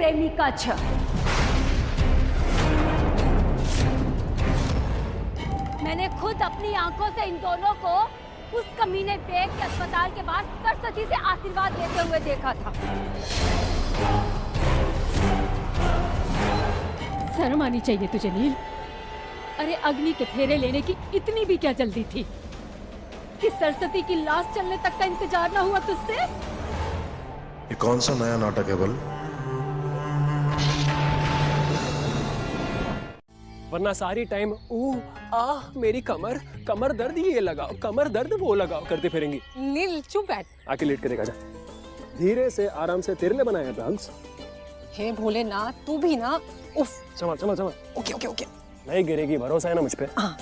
प्रेमिका छ। मैंने खुद अपनी आंखों से इन दोनों को उस कमीने बेग के अस्पताल के बाहर सरस्वती से आशीर्वाद लेते हुए देखा था। शर्म आनी चाहिए तुझे नील। अरे अग्नि के फेरे लेने की इतनी भी क्या जल्दी थी कि सरस्वती की लाश चलने तक का इंतजार ना हुआ तुझसे? ये कौन सा नया नाटक है बल? वरना सारी टाइम मेरी कमर कमर दर्द ये लगाओ, कमर दर्द वो लगाओ करते फिरेंगी। नील चुप बैठ। आके लेट के देखा जा। धीरे से आराम से, तेरे लिए बनाया ड्रग्स। हे भोलेनाथ, तू भी ना। उफ। संभाल संभाल संभाल। Okay okay okay. नहीं गिरेगी, भरोसा है ना मुझ पे? हाँ।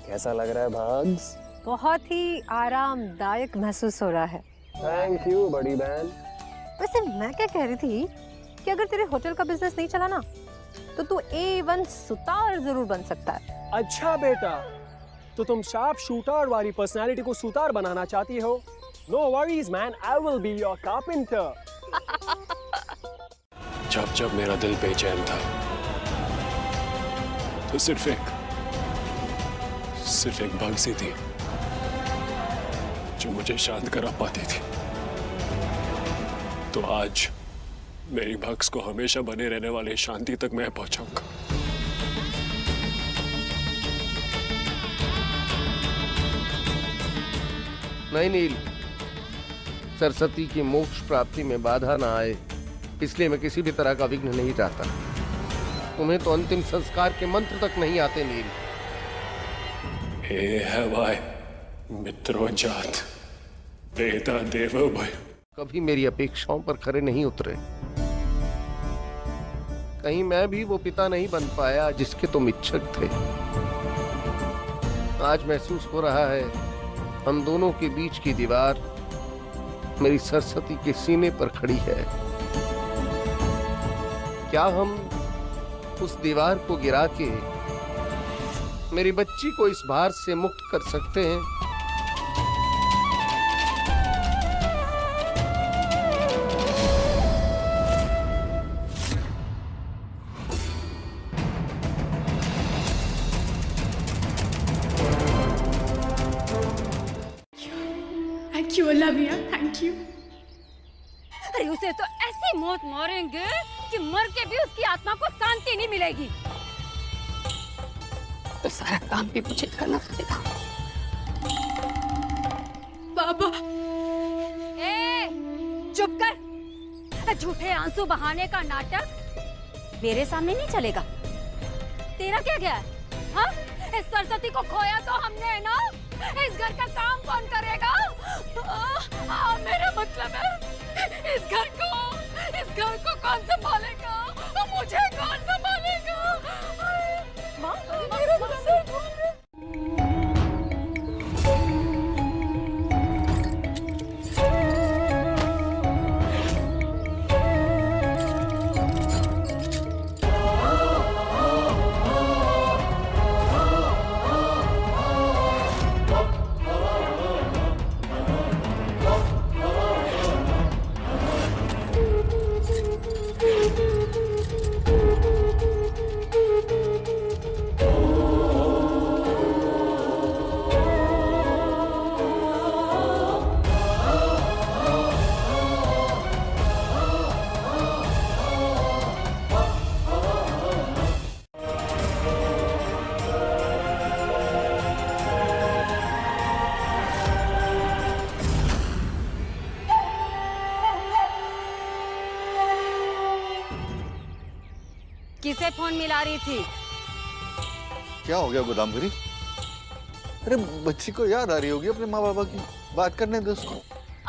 कैसा लग रहा है भाग्स? बहुत ही आरामदायक महसूस हो रहा है। थैंक यू बड़ी बहन। वैसे मैं क्या कह रही थी कि अगर तेरे होटल का बिजनेस नहीं चला ना तो तू A1 सुतार जरूर बन सकता है। अच्छा बेटा, तो तुम शार्प शूटर वाली पर्सनालिटी को सुतार बनाना चाहती हो? No worries man, I will be your carpenter. जब जब मेरा दिल बेचैन था तो सिर्फ एक भग सी थी जो मुझे शांत करा पाती थी। तो आज मेरी भक्स को हमेशा बने रहने वाली शांति तक मैं पहुंचाऊंगा। नहीं नील, सरस्वती की मोक्ष प्राप्ति में बाधा ना आए इसलिए मैं किसी भी तरह का विघ्न नहीं चाहता। तुम्हें तो अंतिम संस्कार के मंत्र तक नहीं आते नील। हे हवाय मित्रो जात वेदा देवो भय। कभी मेरी अपेक्षाओं पर खरे नहीं उतरे। कहीं मैं भी वो पिता नहीं बन पाया जिसके तुम इच्छुक थे। आज महसूस हो रहा है हम दोनों के बीच की दीवार मेरी सरस्वती के सीने पर खड़ी है। क्या हम उस दीवार को गिरा के मेरी बच्ची को इस भार से मुक्त कर सकते हैं? थैंक यू अल्लाह मियां, थैंक यू। अरे उसे तो ऐसी मौत मारेंगे कि मर के भी उसकी आत्मा को शांति नहीं मिलेगी। तो सारा काम भी मुझे करना पड़ेगा। बाबा। ए, चुप कर। झूठे आंसू बहाने का नाटक मेरे सामने नहीं चलेगा। तेरा क्या गया है? हाँ? इस सरस्वती को खोया तो हमने है ना? इस घर का काम कौन करेगा? मेरा मतलब है इस घर को कौन संभालेगा? मुझे कौन संभालेगा? माँ, मेरा मतलब किसे फोन मिला रही थी? क्या हो गया गोदामगिरी? अरे बच्ची को याद आ रही होगी अपने माँ बाबा की। बात करने दो उसको।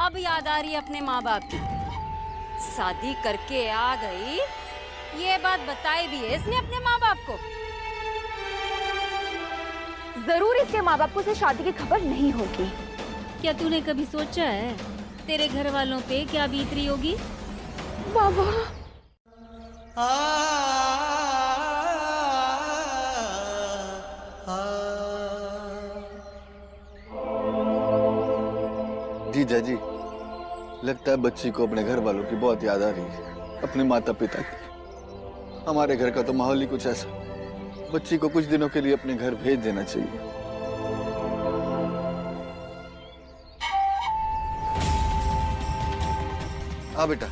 अब याद आ रही है अपने माँ बाप की? शादी करके आ गई, ये बात बताई भी है इसने अपने माँ बाप को? जरूर इसके माँ बाप को से शादी की खबर नहीं होगी। क्या तूने कभी सोचा है तेरे घर वालों पे क्या बीत रही होगी? बाबा। जीजा जी, लगता है बच्ची को अपने घर वालों की बहुत याद आ रही है। अपने माता पिता की। हमारे घर का तो माहौल ही कुछ ऐसा, बच्ची को कुछ दिनों के लिए अपने घर भेज देना चाहिए। हाँ बेटा,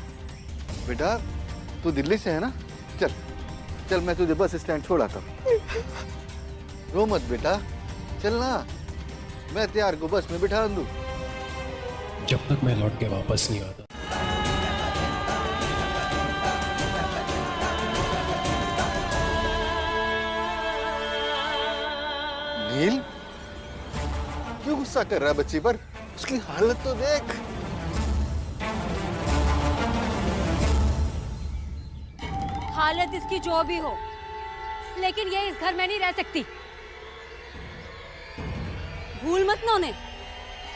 बेटा तू दिल्ली से है ना? चल चल, मैं तुझे बस स्टैंड छोड़ आता हूँ। रो मत बेटा, चल ना, मैं त्यार को बस में बिठा दूँ। जब तक मैं लौट के वापस नहीं आता। नील, क्यों गुस्सा कर रहा है बच्ची पर? उसकी हालत तो देख। हालत इसकी जो भी हो, लेकिन ये इस घर में नहीं रह सकती। भूल मत नोने,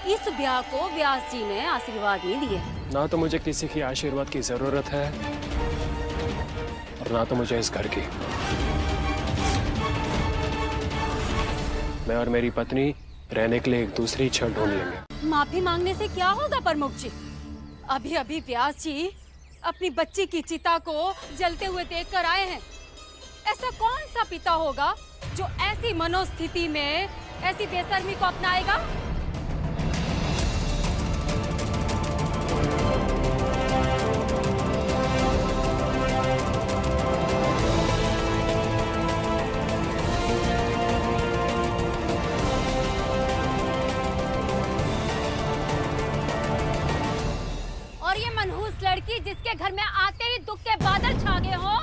इस ब्याह को व्यास जी ने आशीर्वाद नहीं दिए। ना तो मुझे किसी की आशीर्वाद की जरूरत है और ना तो मुझे इस घर की। मैं और मेरी पत्नी रहने के लिए एक दूसरी छत ढूंढ लेंगे। माफी मांगने से क्या होगा प्रमुख जी? अभी अभी व्यास जी अपनी बच्ची की चिता को जलते हुए देख कर आए हैं। ऐसा कौन सा पिता होगा जो ऐसी मनोस्थिति में ऐसी बेशर्मी को अपनाएगा? और ये मनहूस लड़की जिसके घर में आते ही दुख के बादल छा गए हो,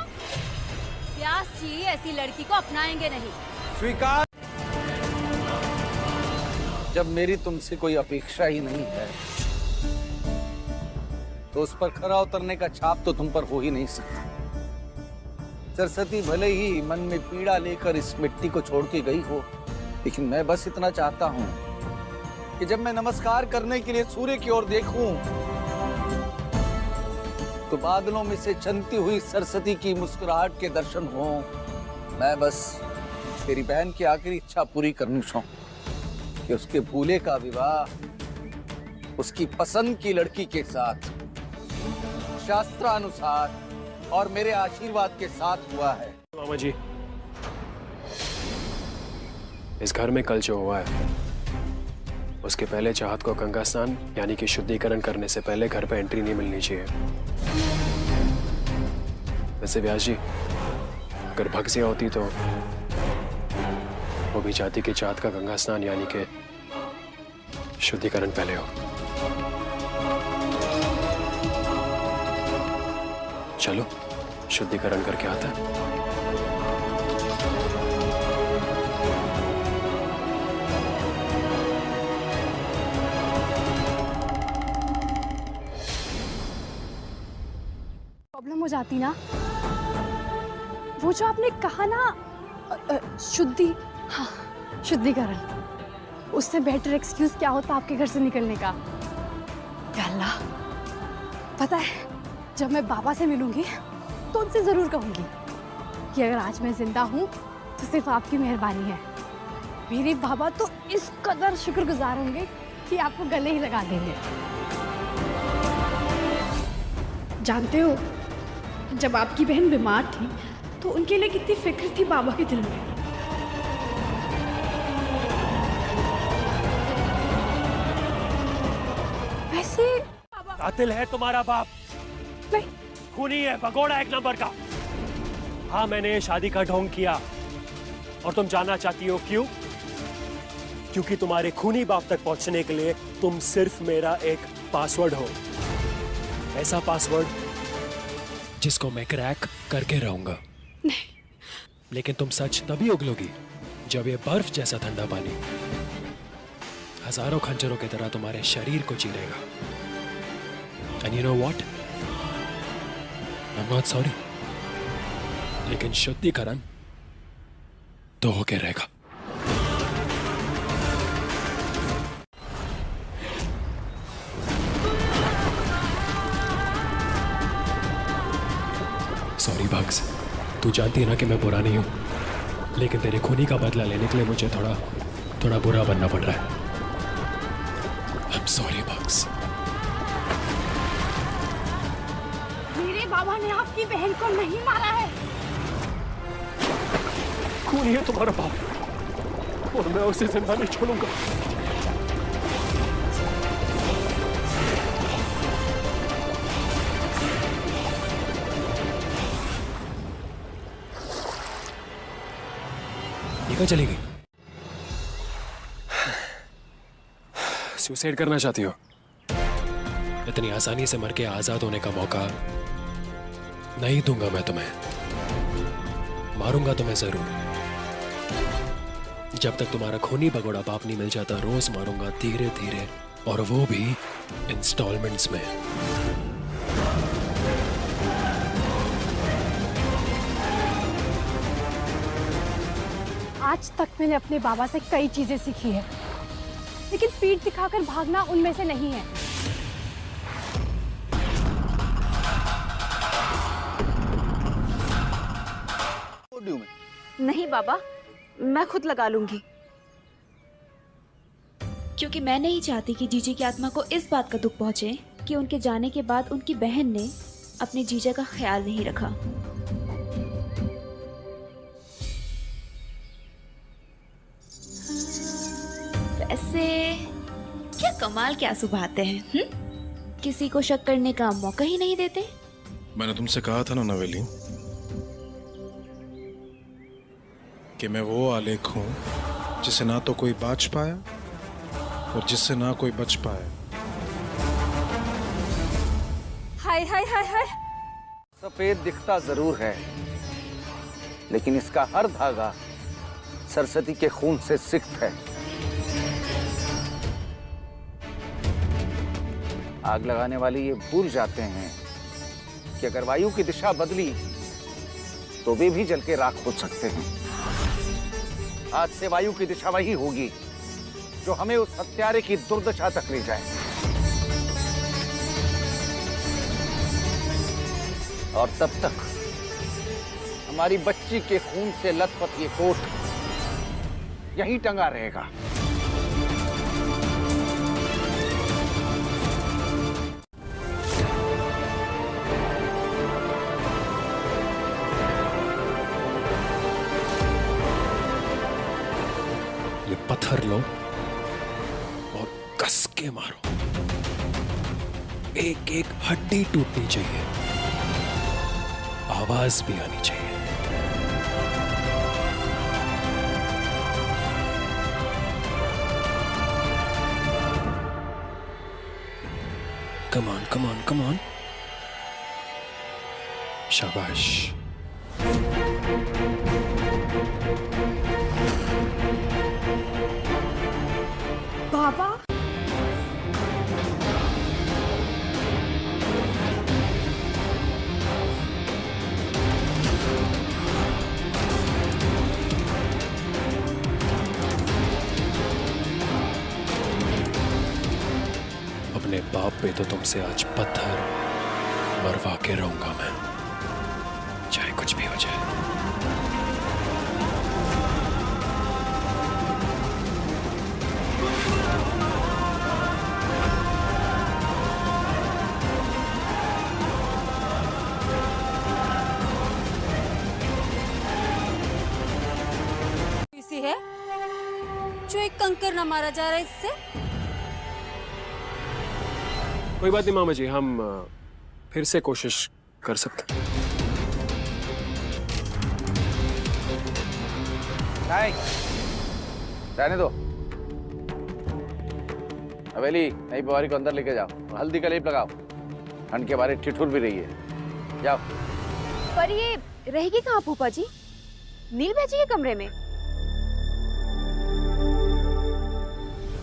व्यास जी ऐसी लड़की को अपनाएंगे नहीं। स्वीकार। जब मेरी तुमसे कोई अपेक्षा ही नहीं है तो उस पर खरा उतरने का छाप तो तुम पर हो ही नहीं सकता। सरस्वती भले ही मन में पीड़ा लेकर इस मिट्टी को छोड़ के गई हो, लेकिन मैं बस इतना चाहता हूं कि जब मैं नमस्कार करने के लिए सूर्य की ओर देखूं तो बादलों में से चमकती हुई सरस्वती की मुस्कुराहट के दर्शन हो। मैं बस तेरी बहन की आखिरी इच्छा पूरी करनी चाहूं कि उसके भूले का विवाह उसकी पसंद की लड़की के साथ शास्त्रानुसार और मेरे आशीर्वाद के साथ हुआ है। मामा जी, इस घर में कल जो हुआ है उसके पहले चाहत को गंगा स्नान यानी कि शुद्धिकरण करने से पहले घर पे एंट्री नहीं मिलनी चाहिए। वैसे व्यास जी, अगर भगसिया होती तो वो भी चाहती कि चाहत का गंगा स्नान यानी कि शुद्धिकरण पहले हो। चलो शुद्धिकरण करके आता है। प्रॉब्लम हो जाती ना, वो जो आपने कहा ना शुद्धिकरण, उससे बेटर एक्सक्यूज क्या होता आपके घर से निकलने का? या अल्लाह, पता है जब मैं बाबा से मिलूंगी तो उनसे जरूर कहूंगी कि अगर आज मैं जिंदा हूं तो सिर्फ आपकी मेहरबानी है। मेरे बाबा तो इस कदर शुक्रगुजार होंगे कि आपको गले ही लगा देंगे। जानते हो, जब आपकी बहन बीमार थी तो उनके लिए कितनी फिक्र थी बाबा के दिल में। वैसे कातिल है तुम्हारा बाप? नहीं, खूनी है, भगोड़ा एक नंबर का। हाँ, मैंने शादी का ढोंग किया और तुम जानना चाहती हो क्यों? क्योंकि तुम्हारे खूनी बाप तक पहुंचने के लिए तुम सिर्फ मेरा एक पासवर्ड हो। ऐसा पासवर्ड जिसको मैं क्रैक करके रहूंगा। नहीं, लेकिन तुम सच तभी उगलोगी जब ये बर्फ जैसा ठंडा पानी हजारों खंजरों की तरह तुम्हारे शरीर को चीरेगा। And you know what, I am not sorry, लेकिन शुद्धिकरण तो होके रहेगा। सॉरी बग्स, तू जानती है ना कि मैं बुरा नहीं हूं, लेकिन तेरे खूनी का बदला लेने के लिए मुझे थोड़ा बुरा बनना पड़ रहा है। I'm sorry, bugs. मेरे बाबा बाबा ने आपकी बहन को नहीं मारा है। खूनी है तुम्हारा बाप और मैं उसे जिंदा नहीं छोड़ूंगा। ये कहाँ चली गई? सुसाइड करना चाहती हो? इतनी आसानी से मर के आजाद होने का मौका नहीं दूंगा मैं तुम्हें। मारूंगा तुम्हें जरूर। जब तक तुम्हारा खूनी भगोड़ा बाप नहीं मिल जाता रोज मारूंगा धीरे धीरे, और वो भी इंस्टॉलमेंट्स में। आज तक मैंने अपने बाबा से कई चीजें सीखी है, लेकिन पीठ दिखाकर भागना उनमें से नहीं है। नहीं बाबा, मैं खुद लगा लूंगी, क्योंकि मैं नहीं चाहती कि जीजी की आत्मा को इस बात का दुख पहुंचे कि उनके जाने के बाद उनकी बहन ने अपने जीजा का ख्याल नहीं रखा। वैसे क्या कमाल के आंसू बहाते हैं, किसी को शक करने का मौका ही नहीं देते। मैंने तुमसे कहा था ना नवेली कि मैं वो आलेख हूं जिसे ना तो कोई बाज पाया और जिससे ना कोई बच पाया। हाय हाय हाय हाय। सफेद दिखता जरूर है, लेकिन इसका हर धागा सरस्वती के खून से सिक्त है। आग लगाने वाले ये भूल जाते हैं कि अगर वायु की दिशा बदली तो वे भी जल के राख हो सकते हैं। आज से वायु की दिशा वही होगी जो हमें उस हत्यारे की दुर्दशा तक ले जाए। और तब तक हमारी बच्ची के खून से लथपथ ये कोट यहीं टंगा रहेगा। ये पत्थर लो और कस के मारो, एक एक हड्डी टूटनी चाहिए, आवाज भी आनी चाहिए। Come on come on come on, शाबाश। बाबा, अपने बाप पे तो तुमसे आज पत्थर मरवा के रहूंगा मैं, चाहे कुछ भी हो जाए। इसी है जो एक कंकर ना मारा जा रहा है इससे। कोई बात नहीं मामा जी, हम फिर से कोशिश कर सकते हैं। नहीं, रहने दो। हवेली नई बुआरी को अंदर लेके जाओ और हल्दी का लेप लगाओ। ठंड के बारे ठिठुर भी रही है। जाओ। पर ये रहेगी कहाँ फूफा जी? नील भेजी के कमरे में?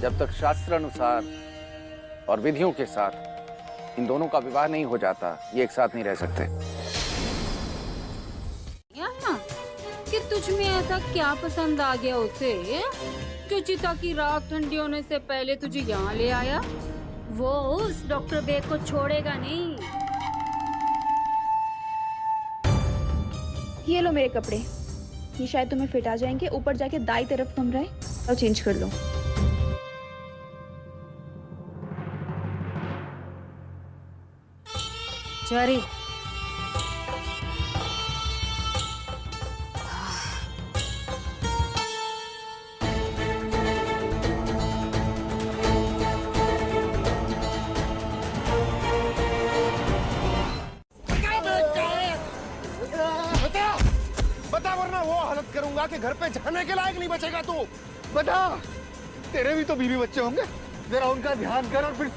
जब तक शास्त्र अनुसार और विधियों के साथ इन दोनों का विवाह नहीं हो जाता, ये एक साथ नहीं रह सकते। यहाँ कि तुझ में ऐसा क्या पसंद आ गया उसे जो चिता की राख ठंडी होने से पहले तुझे यहाँ ले आया? वो उस डॉक्टर बेग को छोड़ेगा नहीं। ये लो मेरे कपड़े, ये शायद तुम्हें फिट आ जाएंगे। ऊपर जाके दाई तरफ कमरा है और चेंज कर लो। चरी बता बता, वरना वो हालत करूंगा कि घर पे जाने के लायक नहीं बचेगा तू। बता, तेरे भी तो बीवी बच्चे होंगे, जरा उनका ध्यान कर और फिर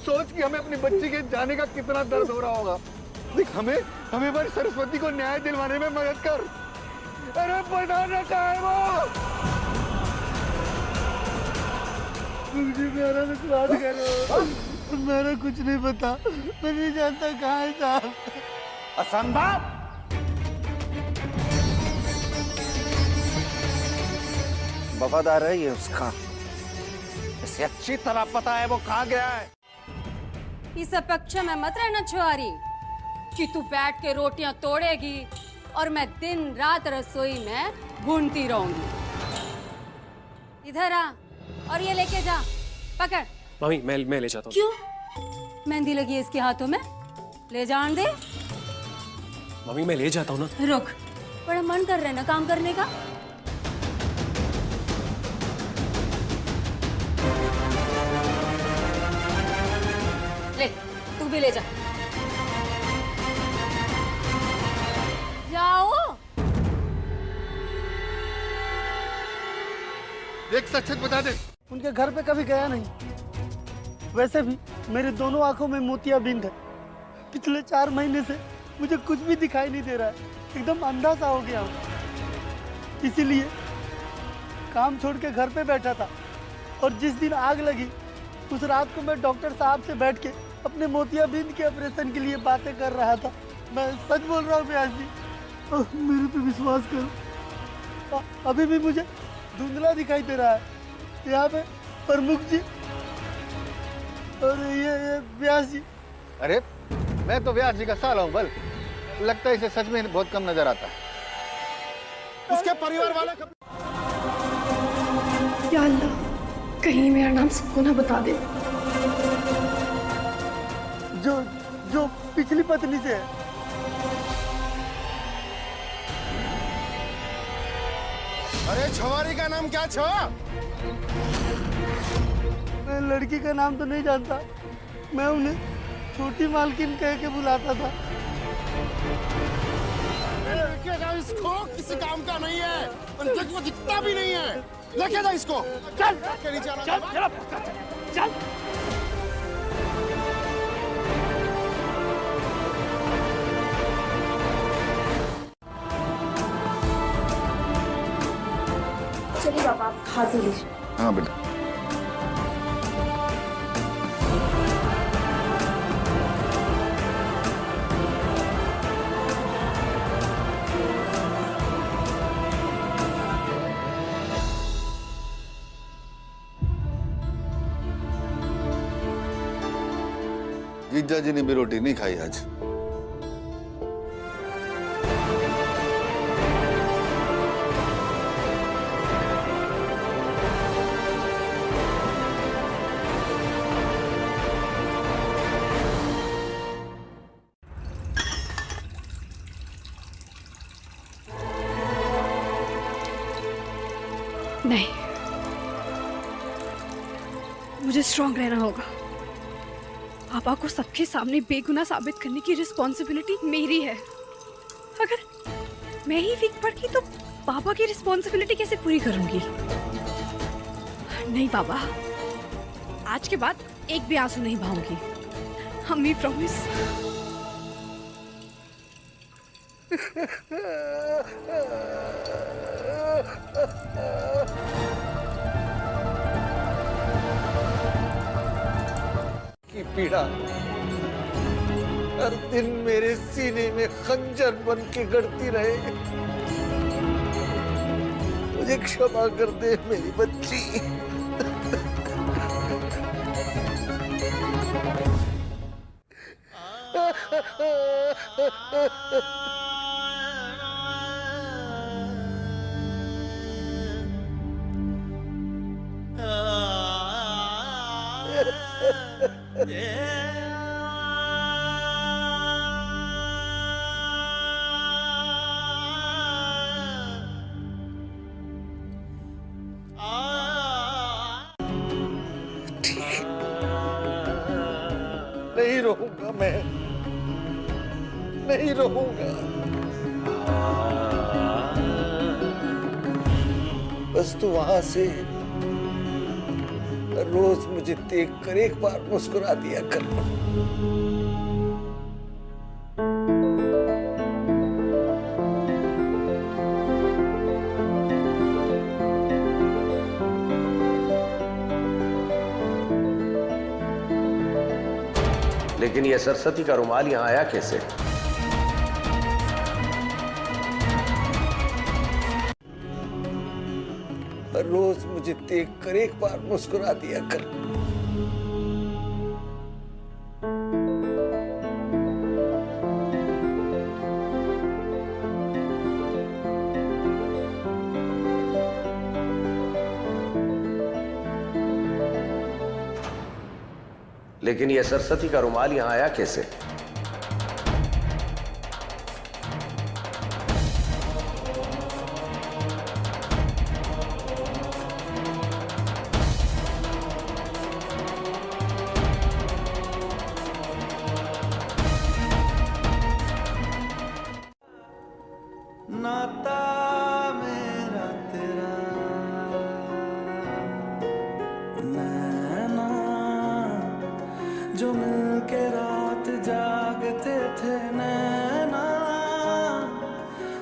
सोच कि हमें अपनी बच्ची के जाने का कितना दर्द हो रहा होगा। देख, हमें बस सरस्वती को न्याय दिलवाने में मदद कर। अरे बनाना कहाँ है वो? मुझे मेरा विश्वास करो, मेरा कुछ नहीं पता, मैं नहीं जानता कहाँ है साहब। असंभव। वफादार है ये उसका, इसे अच्छी तरह पता है वो कहाँ गया है। इस अपेक्षा में मत रहना छुआरी कि तू बैठ के रोटियां तोड़ेगी और मैं दिन रात रसोई में भूनती रहूंगी। इधर आ और ये लेके जा, पकड़। मम्मी मैं ले जाता हूँ। क्यों? मेहंदी लगी है इसके हाथों में, ले जान दे। मम्मी मैं ले जाता हूँ ना। रुक, बड़ा मन कर रहा है ना काम करने का। ले, तू भी ले जा। जाओ। देख, सच बता दे, उनके घर पे कभी गया नहीं। वैसे भी मेरे दोनों आंखों में मोतियाबिंद है। पिछले 4 महीने से मुझे कुछ भी दिखाई नहीं दे रहा है, एकदम अंधा सा हो गया हूँ। इसीलिए काम छोड़ के घर पे बैठा था, और जिस दिन आग लगी उस रात को मैं डॉक्टर साहब से बैठ के अपने मोतियाबिंद के ऑपरेशन के लिए बातें कर रहा था। मैं सच बोल रहा हूँ व्यास जी, मेरे पे विश्वास करो। अभी भी मुझे धुंधला दिखाई दे रहा है। यहाँ पे प्रमुख जी और ये व्यास जी। अरे मैं तो व्यास जी का साला हूँ बल, लगता है इसे सच में बहुत कम नजर आता है। उसके परिवार वाले या अल्लाह, कहीं मेरा नाम सबको ना बता दे। जो पिछली पत्नी से है। अरे छवारी का नाम क्या छो? मैं लड़की का नाम तो नहीं जानता, मैं उन्हें छोटी मालकिन कह के बुलाता था। इसको किसी काम का नहीं है, और वो दिखता भी नहीं है। लेके जा इसको। चल चल। चलिए बाबा, आप खा तो लीजिए। हाँ बेटा। जीजा जी ने भी रोटी नहीं खाई आज। नहीं, मुझे स्ट्रांग रहना होगा। पापा को सबके सामने बेगुनाह साबित करने की रिस्पॉन्सिबिलिटी मेरी है। अगर मैं ही वीक पड़ गई तो पापा की रिस्पॉन्सिबिलिटी कैसे पूरी करूंगी? नहीं पापा, आज के बाद एक भी आंसू नहीं बहाऊंगी। हम्मी प्रॉमिस। की पीड़ा हर दिन मेरे सीने में खंजर बन के गड़ती रहे। मुझे क्षमा कर दे मेरी बच्ची। नहीं रहूंगा मैं, नहीं रहूंगा। बस तू वहां से रोज मुझे देख कर एक बार मुस्कुरा दिया कर। लेकिन यह सरस्वती का रुमाल यहां आया कैसे? रोज मुझे देख कर एक बार मुस्कुरा दिया कर। लेकिन यह सरस्वती का रुमाल यहां आया कैसे? नाता मेरा तेरा नैना जो मिलके रात जागते थे नैना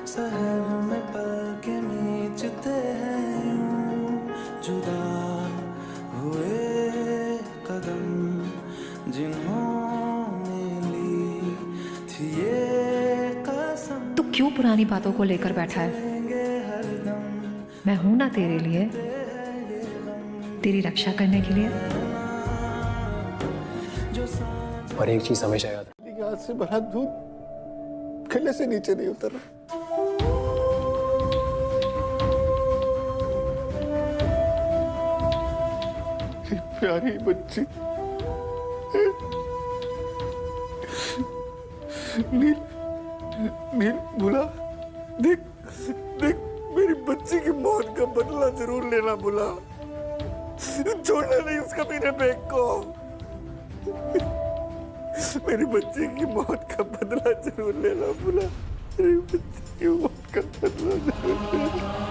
शहर में पलके मीचते हैं यूं जुदा हुए कदम जिन्होंने ली थी ये कसम। तू क्यों पुरानी बातों को लेकर बैठा है? मैं हूं ना तेरे लिए, तेरी रक्षा करने के लिए। और एक चीज हमेशा याद रख, हाथ से भरा दूध गले से नीचे नहीं उतर रहा। प्यारी बच्ची नील, नील बुला, देख देख मेरी बच्ची की मौत का बदला जरूर लेना बुला, छोड़ना नहीं उस कमीने बेग को। मेरी बच्ची की मौत का बदला जरूर लेना बुला, मेरी बच्ची की मौत का बदला जरूर लेना।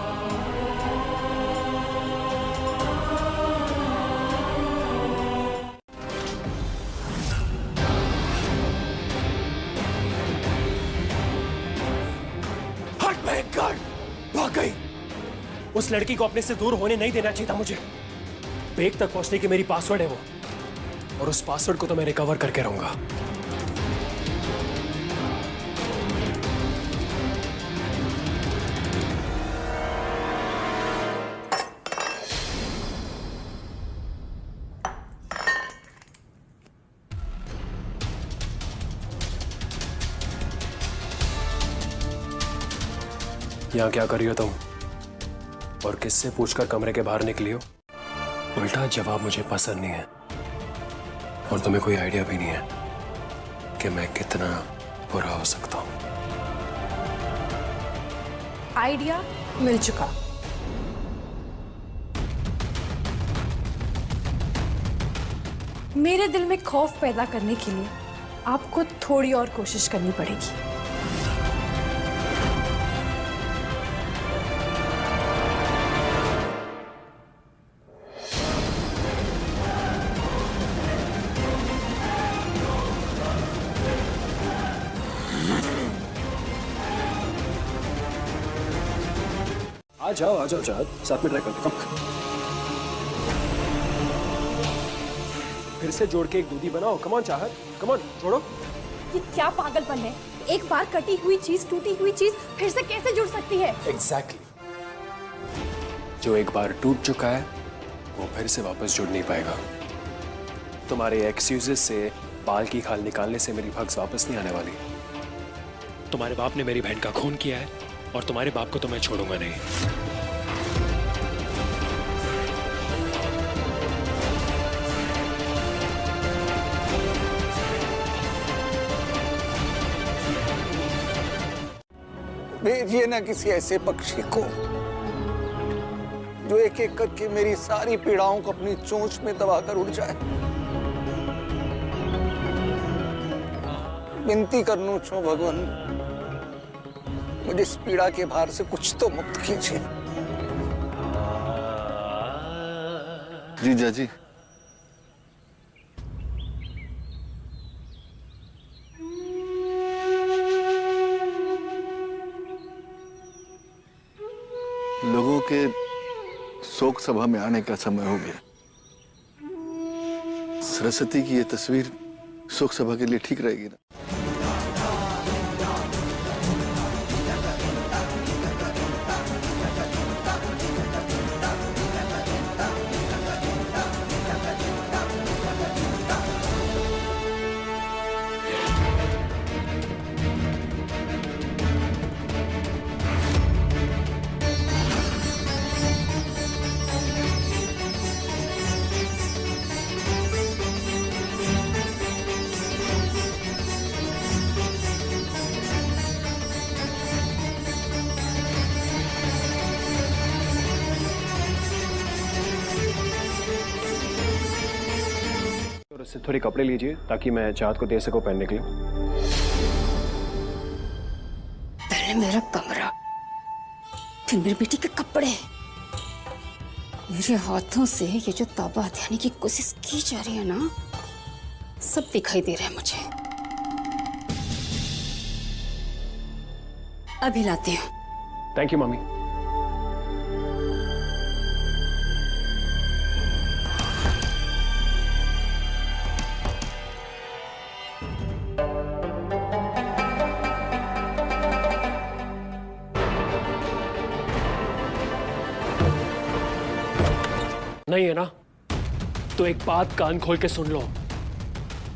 भाग गई। उस लड़की को अपने से दूर होने नहीं देना चाहिए था मुझे। बेग तक पहुंचने की मेरी पासवर्ड है वो, और उस पासवर्ड को तो मैं रिकवर करके रहूंगा। यहां क्या कर रही हो तुम? और किससे पूछकर कमरे के बाहर निकली हो? उल्टा जवाब मुझे पसंद नहीं है, और तुम्हें कोई आइडिया भी नहीं है कि मैं कितना बुरा हो सकता हूं। आइडिया मिल चुका। मेरे दिल में खौफ पैदा करने के लिए आपको थोड़ी और कोशिश करनी पड़ेगी। आ जाओ चाहत, साथ में ट्राई करते। कम फिर से जोड़ के एक दूधी बनाओ। कम ऑन चाहत, कम ऑन, जोड़ो। ये क्या पागलपन है? एक बार कटी हुई चीज, टूटी हुई चीज फिर से कैसे जुड़ सकती है? एग्जैक्टली। जो एक बार टूट चुका है वो फिर से वापस जुड़ नहीं पाएगा। तुम्हारे एक्सक्यूजेस से बाल की खाल निकालने से मेरी भक्स वापस नहीं आने वाली। तुम्हारे बाप ने मेरी बहन का खून किया है, और तुम्हारे बाप को तो मैं छोड़ूंगा नहीं। भेजिए ना किसी ऐसे पक्षी को जो एक एक करके मेरी सारी पीड़ाओं को अपनी चोंच में दबाकर उड़ जाए। विनती करनू छो भगवान, मुझे इस पीड़ा के भार से कुछ तो मुक्त कीजिए। जीजा जी, लोगों के शोक सभा में आने का समय हो गया। सरस्वती की ये तस्वीर शोक सभा के लिए ठीक रहेगी ना? और उससे थोड़े कपड़े लीजिए ताकि मैं चाँद को दे सकूं पहनने के लिए। पहले मेरा कमरा, फिर मेरी बेटी के कपड़े। मेरे हाथों से ये जो ताबा हथियाने की कोशिश की जा रही है ना, सब दिखाई दे रहा है मुझे। अभी लाती हूँ। Thank you mummy. नहीं है ना? तो एक बात कान खोल के सुन लो,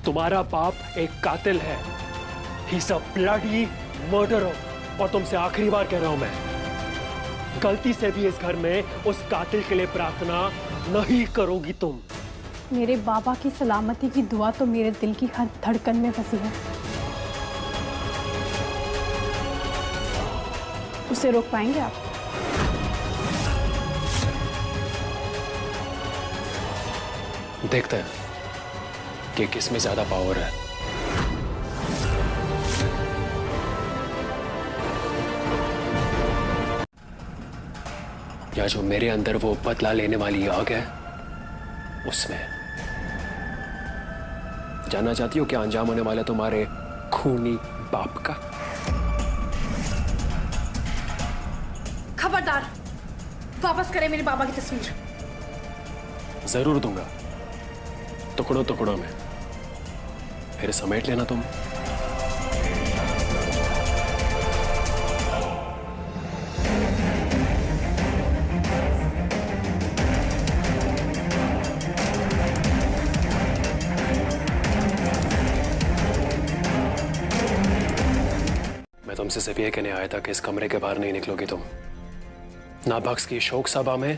तुम्हारा बाप एक कातिल है। He's a bloody murderer। और तुमसे आखिरी बार कह रहा हूं मैं, गलती से भी इस घर में उस कातिल के लिए प्रार्थना नहीं करोगी तुम। मेरे बाबा की सलामती की दुआ तो मेरे दिल की हर धड़कन में फंसी है। उसे रोक पाएंगे आप? देखते हैं कि किस में ज्यादा पावर है। या जो मेरे अंदर वो बदला लेने वाली आग है उसमें। जानना चाहती हो क्या अंजाम होने वाला तुम्हारे खूनी बाप का? खबरदार, वापस करें मेरे बाबा की तस्वीर। जरूर दूंगा, टुकड़ों टुकड़ों में। फिर समेट लेना तुम। मैं तुमसे सिर्फ ये कहने आया था कि इस कमरे के बाहर नहीं निकलोगी तुम। ना भक्स की शोक सभा में,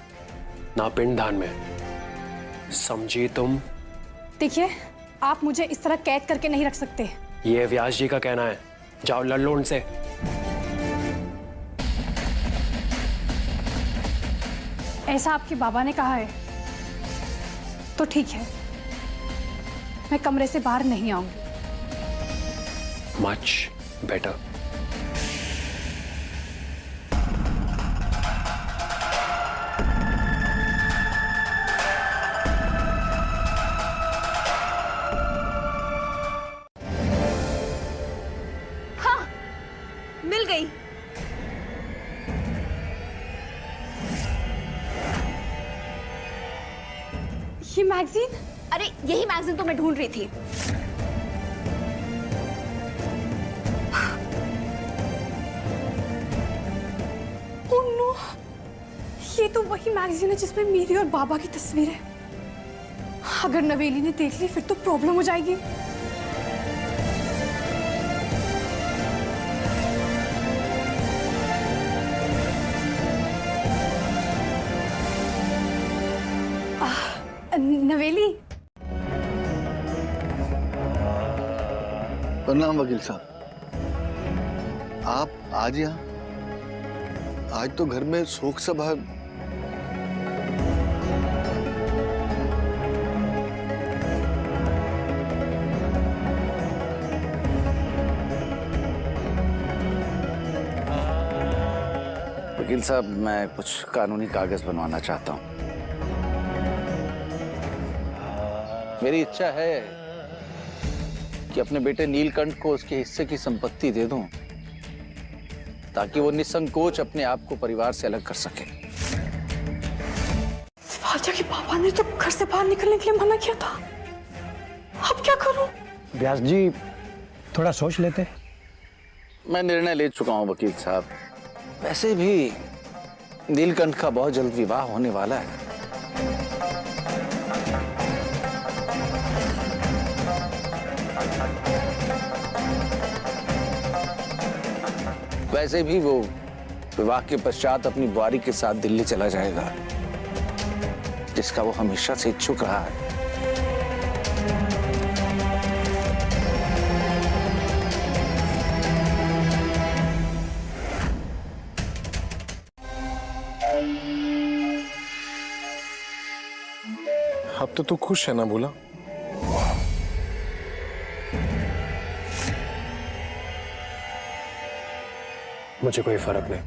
ना पिंडदान में। समझी तुम? देखिए, आप मुझे इस तरह कैद करके नहीं रख सकते। ये व्यास जी का कहना है। जाओ लड़ लो उनसे। ऐसा आपके बाबा ने कहा है तो ठीक है, मैं कमरे से बाहर नहीं आऊंगी। Much better. मिल गई। ये मैगजीन? अरे यही मैगजीन तो मैं ढूंढ रही थी। ओह नो, ये तो वही मैगजीन है जिसमें मेरी और बाबा की तस्वीर है। अगर नवेली ने देख ली फिर तो प्रॉब्लम हो जाएगी। नवेली। प्रणाम वकील साहब। आप आज यहाँ? आज तो घर में शोक सभा। वकील साहब, मैं कुछ कानूनी कागज बनवाना चाहता हूँ। मेरी इच्छा है कि अपने बेटे नीलकंठ को उसके हिस्से की संपत्ति दे दूं, ताकि वो निसंकोच अपने आप को परिवार से अलग कर सके। शिवाजा के पापा ने तो घर से बाहर निकलने के लिए मना किया था। अब क्या करूं? व्यास जी, थोड़ा सोच लेते। मैं निर्णय ले चुका हूं वकील साहब। वैसे भी नीलकंठ का बहुत जल्द विवाह होने वाला है। वैसे भी वो विवाह के पश्चात अपनी बुआरी के साथ दिल्ली चला जाएगा, जिसका वो हमेशा से इच्छुक रहा है। अब तो तू खुश है ना बोला? मुझे कोई फर्क नहीं।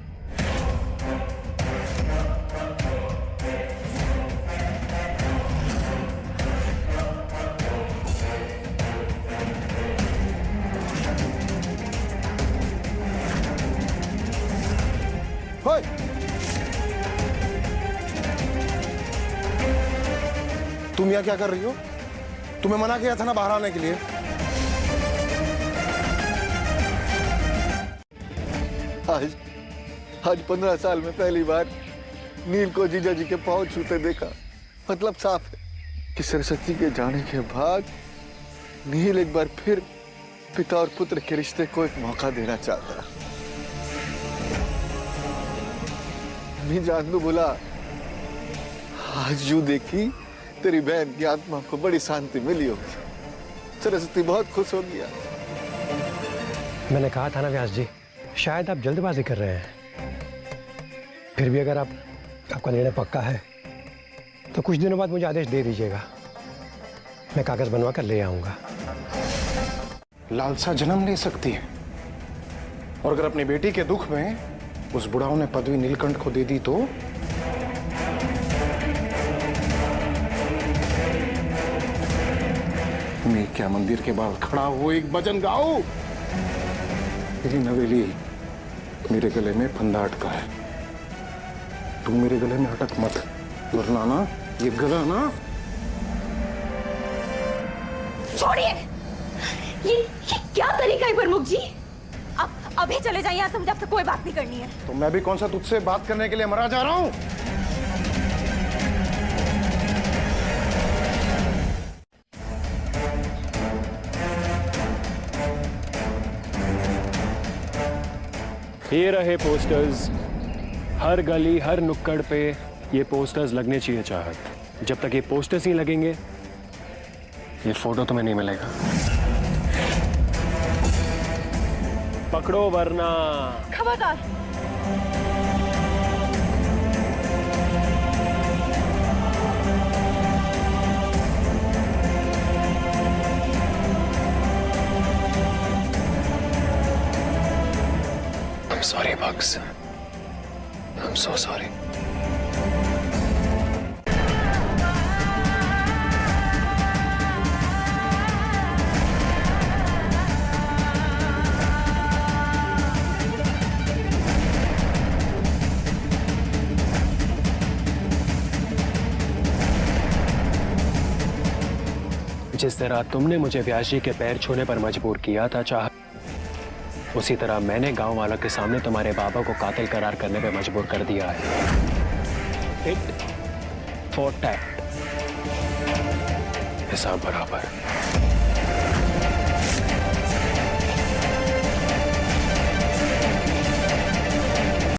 तुम यहाँ क्या कर रही हो? तुम्हें मना किया था ना बाहर आने के लिए। आज 15 साल में पहली बार नील को जीजा जी के पांव छूते देखा। मतलब साफ है कि सरस्वती के जाने के बाद नील एक बार फिर पिता और पुत्र के रिश्ते को एक मौका देना चाहता। मैं जान दो बोला, आज यूं देखी तेरी बहन की आत्मा को बड़ी शांति मिली होगी। सरस्वती बहुत खुश हो गया। मैंने कहा था ना व्यास जी, शायद आप जल्दबाजी कर रहे हैं। फिर भी अगर आपका निर्णय पक्का है तो कुछ दिनों बाद मुझे आदेश दे दीजिएगा। मैं कागज बनवा कर ले आऊंगा। लालसा जन्म ले सकती है, और अगर अपनी बेटी के दुख में उस बुढ़ाओं ने पदवी नीलकंठ को दे दी तो मैं क्या मंदिर के बाहर खड़ा हो एक भजन गाओ? मेरी नवेली मेरे गले में फंदा अटका है। तू मेरे गले में अटक मत, वरना ना ये गला ना। छोड़िए, ये क्या तरीका है प्रमुख जी? आप अभी चले जाइए, यहाँ से मुझे आपसे कोई बात नहीं करनी है। तो मैं भी कौन सा तुझसे बात करने के लिए मरा जा रहा हूं? ये रहे पोस्टर्स। हर गली हर नुक्कड़ पे ये पोस्टर्स लगने चाहिए चाहत। जब तक ये पोस्टर्स नहीं लगेंगे ये फोटो तुम्हें नहीं मिलेगा। पकड़ो वरना। खबरदार। I'm sorry, Bugs. I'm so sorry. जिस तरह तुमने मुझे व्यास जी के पैर छूने पर मजबूर किया था चाह, उसी तरह मैंने गांव वालों के सामने तुम्हारे बाबा को कातिल करार करने पे मजबूर कर दिया है। टिट फॉर टैट, हिसाब बराबर।